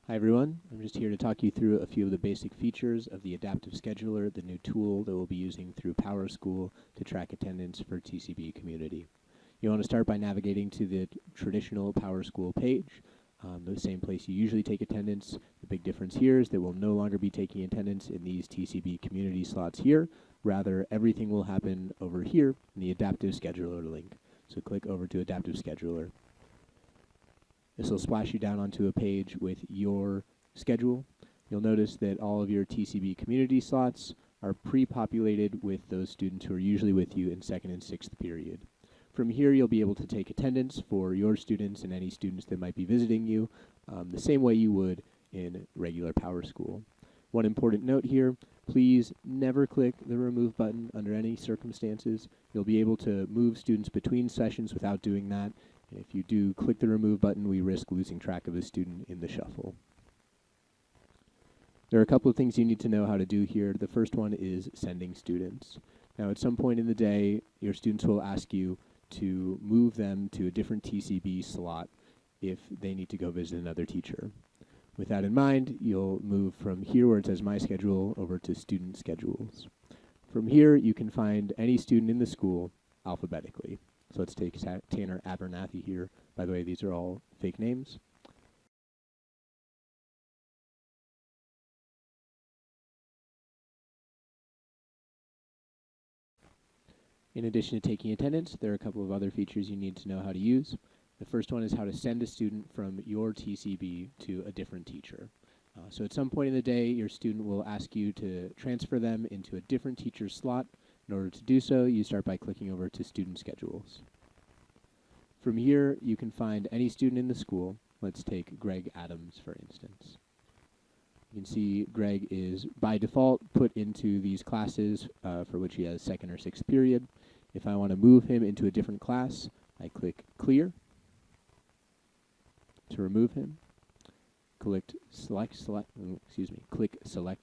Hi everyone, I'm just here to talk you through a few of the basic features of the Adaptive Scheduler, the new tool that we'll be using through PowerSchool to track attendance for TCB community. You want to start by navigating to the traditional PowerSchool page, the same place you usually take attendance. The big difference here is that we'll no longer be taking attendance in these TCB community slots here. Rather, everything will happen over here in the Adaptive Scheduler link. So click over to Adaptive Scheduler. This will splash you down onto a page with your schedule. You'll notice that all of your TCB community slots are pre-populated with those students who are usually with you in 2nd and 6th period. From here, you'll be able to take attendance for your students and any students that might be visiting you the same way you would in regular PowerSchool. One important note here, please never click the remove button under any circumstances. You'll be able to move students between sessions without doing that. If you do click the remove button, we risk losing track of a student in the shuffle. There are a couple of things you need to know how to do here. The first one is sending students. Now, at some point in the day, your students will ask you to move them to a different TCB slot if they need to go visit another teacher. With that in mind, you'll move from here where it says My Schedule over to Student Schedules. From here, you can find any student in the school alphabetically. So let's take Tanner Abernathy here. By the way, these are all fake names. In addition to taking attendance, there are a couple of other features you need to know how to use. The first one is how to send a student from your TCB to a different teacher. So at some point in the day, your student will ask you to transfer them into a different teacher's slot. In order to do so, you start by clicking over to Student Schedules. From here, you can find any student in the school. Let's take Greg Adams, for instance. You can see Greg is, by default, put into these classes for which he has 2nd or 6th period. If I want to move him into a different class, I click Clear to remove him. Click Select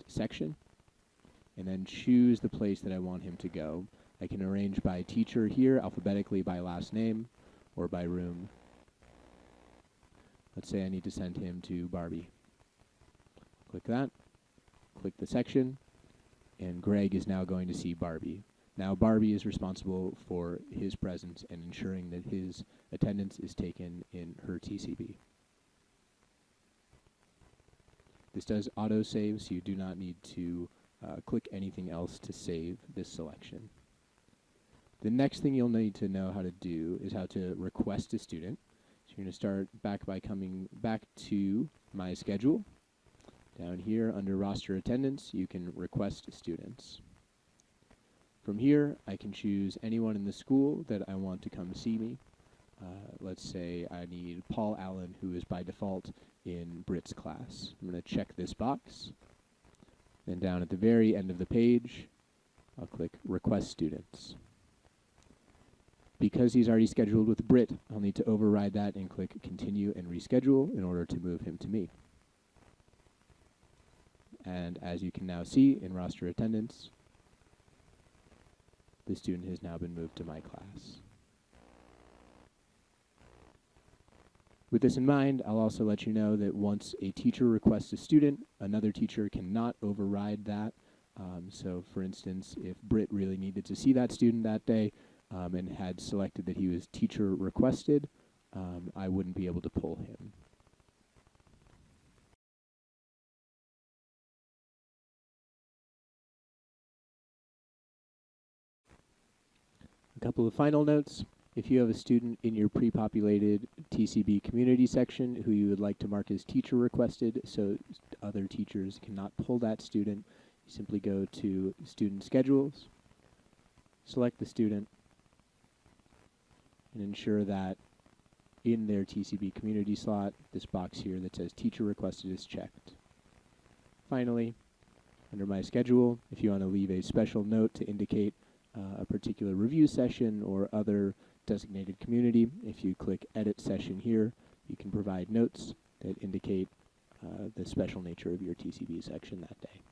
Section, and then choose the place that I want him to go. I can arrange by teacher here, alphabetically by last name, or by room. Let's say I need to send him to Barbie. Click that, click the section, and Greg is now going to see Barbie. Now Barbie is responsible for his presence and ensuring that his attendance is taken in her TCB. This does auto-save, so you do not need to click anything else to save this selection. The next thing you'll need to know how to do is how to request a student. So you're going to start back by coming back to My Schedule. Down here under Roster Attendance, you can request students. From here, I can choose anyone in the school that I want to come see me. Let's say I need Paul Allen, who is by default in Britt's class. I'm going to check this box. Then down at the very end of the page, I'll click Request Students. Because he's already scheduled with Britt, I'll need to override that and click Continue and Reschedule in order to move him to me. And as you can now see in roster attendance, the student has now been moved to my class. With this in mind, I'll also let you know that once a teacher requests a student, another teacher cannot override that. So for instance, if Britt really needed to see that student that day, and had selected that he was teacher requested, I wouldn't be able to pull him. A couple of final notes. If you have a student in your pre-populated TCB community section who you would like to mark as teacher requested so other teachers cannot pull that student, you simply go to Student Schedules, select the student, and ensure that in their TCB community slot, this box here that says Teacher Requested is checked. Finally, under My Schedule, if you want to leave a special note to indicate a particular review session or other designated community, if you click Edit Session here, you can provide notes that indicate the special nature of your TCB section that day.